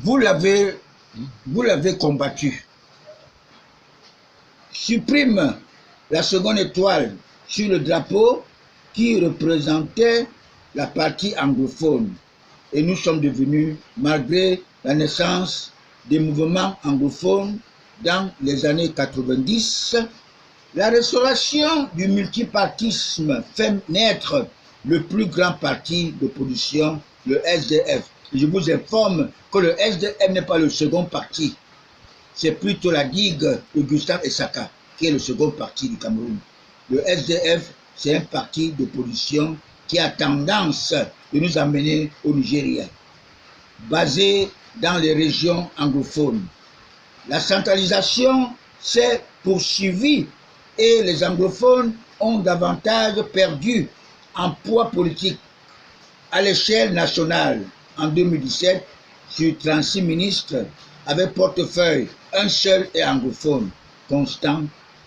vous l'avez combattu. Supprime la seconde étoile sur le drapeau qui représentait la partie anglophone. Et nous sommes devenus, malgré la naissance des mouvements anglophones dans les années 90, la restauration du multipartisme fait naître le plus grand parti d'opposition, le SDF. Je vous informe que le SDF n'est pas le second parti. C'est plutôt la digue de Gustave Essaka qui est le second parti du Cameroun. Le SDF, c'est un parti d'opposition qui a tendance de nous amener au Nigeria, basé dans les régions anglophones. La centralisation s'est poursuivie et les anglophones ont davantage perdu en poids politique à l'échelle nationale. En 2017, sur 36 ministres avec portefeuille, un seul est anglophone, Constant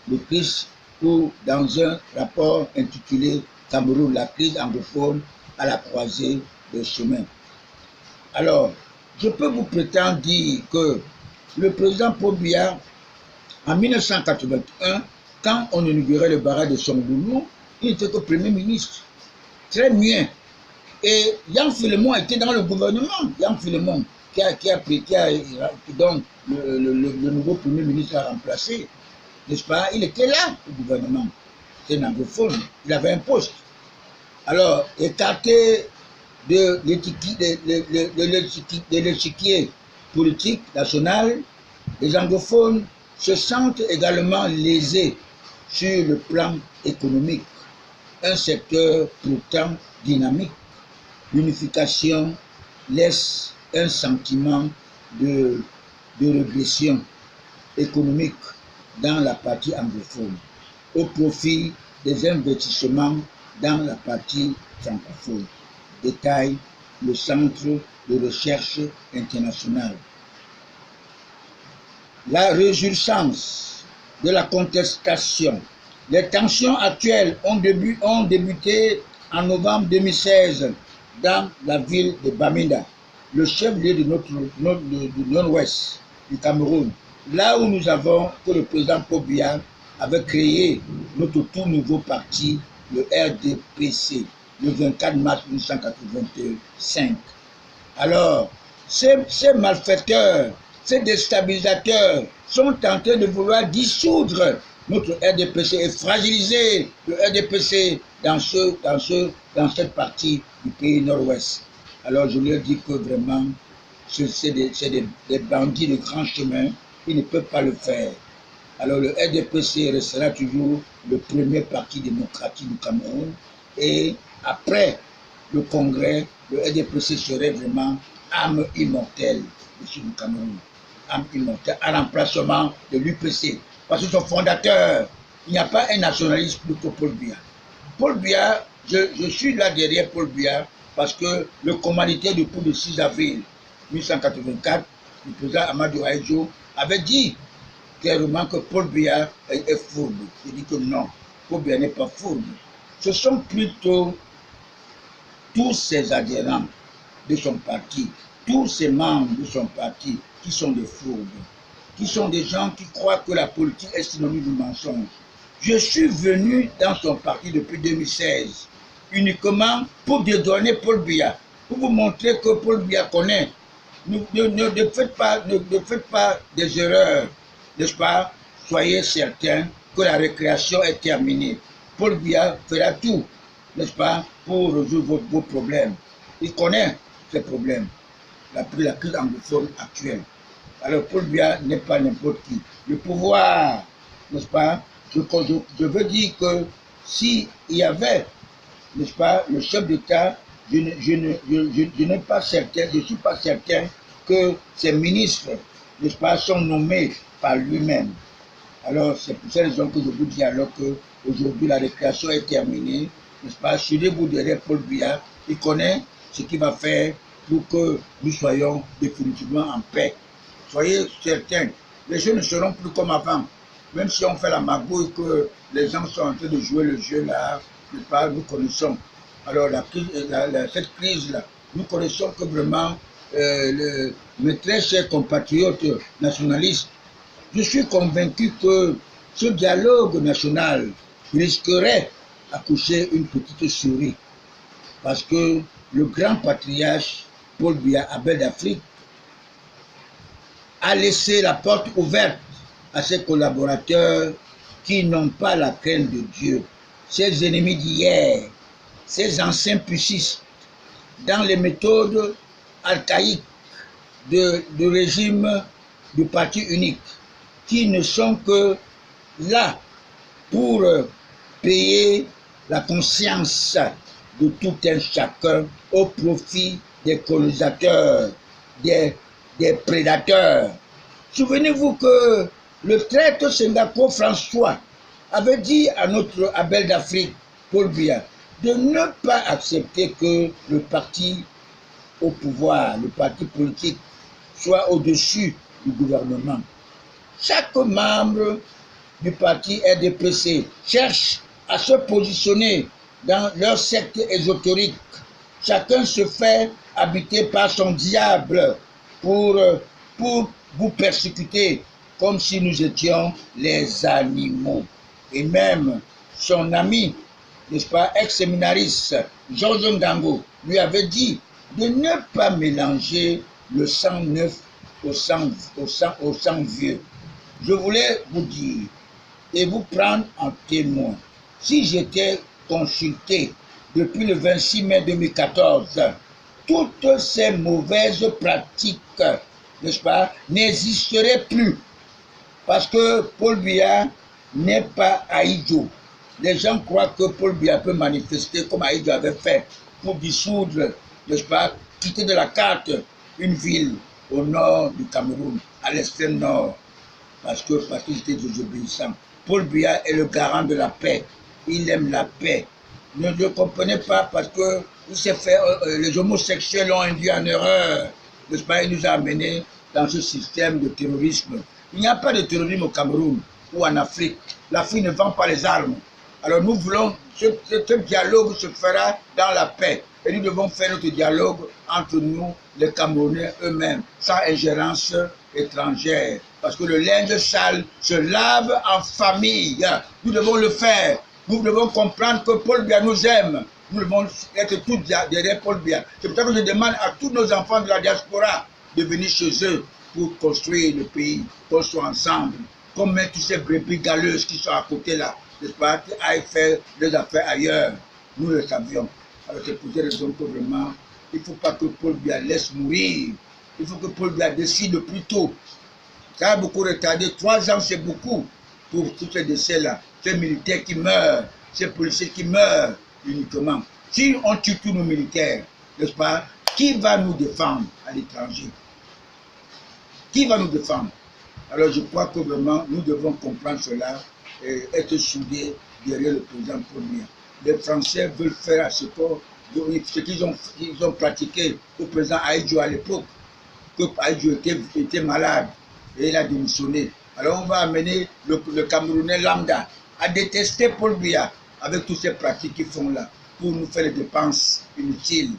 Le Christ, ou dans un rapport intitulé Cameroun, la crise anglophone à la croisée des chemins. Alors, je peux vous prétendre dire que le président Paul Biya, en 1981, quand on inaugurait le barrage de Songoulou, il n'était que Premier ministre. Très bien. Et Yann Philemon était dans le gouvernement. Yann Philemon, donc le nouveau Premier ministre a remplacé. N'est-ce pas? Il était là, au gouvernement. C'est un anglophone. Il avait un poste. Alors, écarté de l'échiquier politique national, les anglophones se sentent également lésés sur le plan économique. Un secteur pourtant dynamique. L'unification laisse un sentiment de régression économique dans la partie anglophone, au profit des investissements dans la partie francophone. Détaille le Centre de recherche internationale. La résurgence de la contestation. Les tensions actuelles ont débuté en novembre 2016 dans la ville de Bamenda, le chef-lieu du nord-ouest du Cameroun, là où nous avons, que le président Paul Biya avait créé notre tout nouveau parti, le RDPC, le 24 mars 1985. Alors, ces malfaiteurs, ces déstabilisateurs sont tentés de vouloir dissoudre notre RDPC et fragiliser le RDPC dans cette partie du pays nord-ouest. Alors je leur dis que vraiment, c'est des bandits de grand chemin, ils ne peuvent pas le faire. Alors le RDPC restera toujours le premier parti démocratique du Cameroun et après le congrès, le RDPC serait vraiment âme immortelle du Cameroun. Âme immortelle, en remplacement de l'UPC. Parce que son fondateur, il n'y a pas un nationaliste plus que Paul Biya. Paul Biya, je suis là derrière Paul Biya parce que le commanditaire du coup de 6 avril 1984, le président Amadou Ahidjo, avait dit clairement que Paul Biya est fourbe. Je dis que non, Paul Biya n'est pas fourbe. Ce sont plutôt tous ses adhérents de son parti, tous ses membres de son parti qui sont des fourbes, qui sont des gens qui croient que la politique est synonyme du mensonge. Je suis venu dans son parti depuis 2016, uniquement pour dédouaner Paul Biya, pour vous montrer que Paul Biya connaît. Ne faites pas des erreurs, n'est-ce pas? Soyez certains que la récréation est terminée. Paul Biya fera tout, n'est-ce pas, pour résoudre vos problèmes. Il connaît ces problèmes, la crise anglophone actuelle. Alors Paul Biya n'est pas n'importe qui. Le pouvoir, n'est-ce pas, je veux dire que s'il y avait, n'est-ce pas, le chef d'État, je n'ai pas certain, je ne suis pas certain que ces ministres, n'est-ce pas, sont nommés par lui-même. Alors c'est pour cette raison que je vous dis alors qu'aujourd'hui la récréation est terminée, n'est-ce pas, suivez-vous derrière Paul Biya, il connaît ce qu'il va faire pour que nous soyons définitivement en paix. Soyez certains, les jeux ne seront plus comme avant. Même si on fait la magouille, que les gens sont en train de jouer le jeu là, nous connaissons. Alors cette crise-là, nous connaissons que vraiment mes très chers compatriotes nationalistes, je suis convaincu que ce dialogue national risquerait d'accoucher une petite souris. Parce que le grand patriarche Paul Biya Abel d'Afrique a laissé la porte ouverte à ses collaborateurs qui n'ont pas la crainte de Dieu, ses ennemis d'hier, ses anciens pucistes, dans les méthodes archaïques du régime du parti unique, qui ne sont que là pour payer la conscience de tout un chacun au profit des colonisateurs, des prédateurs. Souvenez-vous que le traître Sengako François avait dit à notre Abel d'Afrique, Paul Biya, de ne pas accepter que le parti au pouvoir, le parti politique, soit au-dessus du gouvernement. Chaque membre du parti RDPC cherche à se positionner dans leur secte ésotérique. Chacun se fait habiter par son diable pour vous persécuter comme si nous étions les animaux. Et même son ami, n'est-ce pas, ex-séminariste, Georges Ndango, lui avait dit de ne pas mélanger le sang neuf au sang vieux. Je voulais vous dire et vous prendre en témoin. Si j'étais consulté depuis le 26 mai 2014, toutes ces mauvaises pratiques, n'est-ce pas, n'existeraient plus. Parce que Paul Biya n'est pas Ahidjo. Les gens croient que Paul Biya peut manifester comme Ahidjo avait fait pour dissoudre, n'est-ce pas, quitter de la carte une ville au nord du Cameroun, à l'extrême nord, parce qu'ils étaient désobéissants. Paul Biya est le garant de la paix. Il aime la paix. Ne le comprenez pas parce que il s'est fait, les homosexuels l'ont induit en erreur. N'est-ce pas? Il nous a amenés dans ce système de terrorisme. Il n'y a pas de terrorisme au Cameroun ou en Afrique. L'Afrique ne vend pas les armes. Alors nous voulons, ce dialogue se fera dans la paix. Et nous devons faire notre dialogue entre nous, les Camerounais eux-mêmes, sans ingérence étrangère. Parce que le linge sale se lave en famille. Nous devons le faire. Nous devons comprendre que Paul Biya nous aime. Nous devons être tous derrière Paul Biya. C'est pour ça que je demande à tous nos enfants de la diaspora de venir chez eux pour construire le pays, construire ensemble. Comme mettre tous ces brebis galeuses qui sont à côté là, n'est-ce pas, qui aillent faire des affaires ailleurs. Nous le savions. Alors c'est pour cette raison que vraiment, il ne faut pas que Paul Biya laisse mourir. Il faut que Paul Biya décide le plus tôt. Ça a beaucoup retardé. 3 ans, c'est beaucoup pour tous ces décès-là. Ces militaires qui meurent, ces policiers qui meurent uniquement. Si on tue tous nos militaires, n'est-ce pas, qui va nous défendre à l'étranger? Qui va nous défendre? Alors je crois que vraiment, nous devons comprendre cela et être soudés derrière le président Paul Biya. Les Français veulent faire à ce qu'ils ont pratiqué au président Ahidjo à l'époque, que Ahidjo était malade et il a démissionné. Alors on va amener le Camerounais lambda à détester Paul Biya avec toutes ces pratiques qu'ils font là, pour nous faire des dépenses inutiles.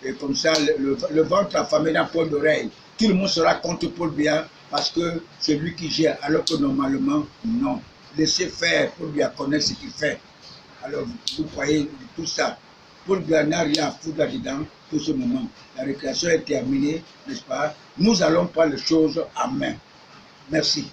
Et comme ça, le ventre affamé d'un poil d'oreille. Tout le monde sera contre Paul Biya parce que c'est lui qui gère, alors que normalement, non. Laissez faire, Paul Biya connaît ce qu'il fait. Alors, vous voyez tout ça. Paul Biya n'a rien à foutre là-dedans pour ce moment. La récréation est terminée, n'est-ce pas? Nous allons prendre les choses en main. Merci.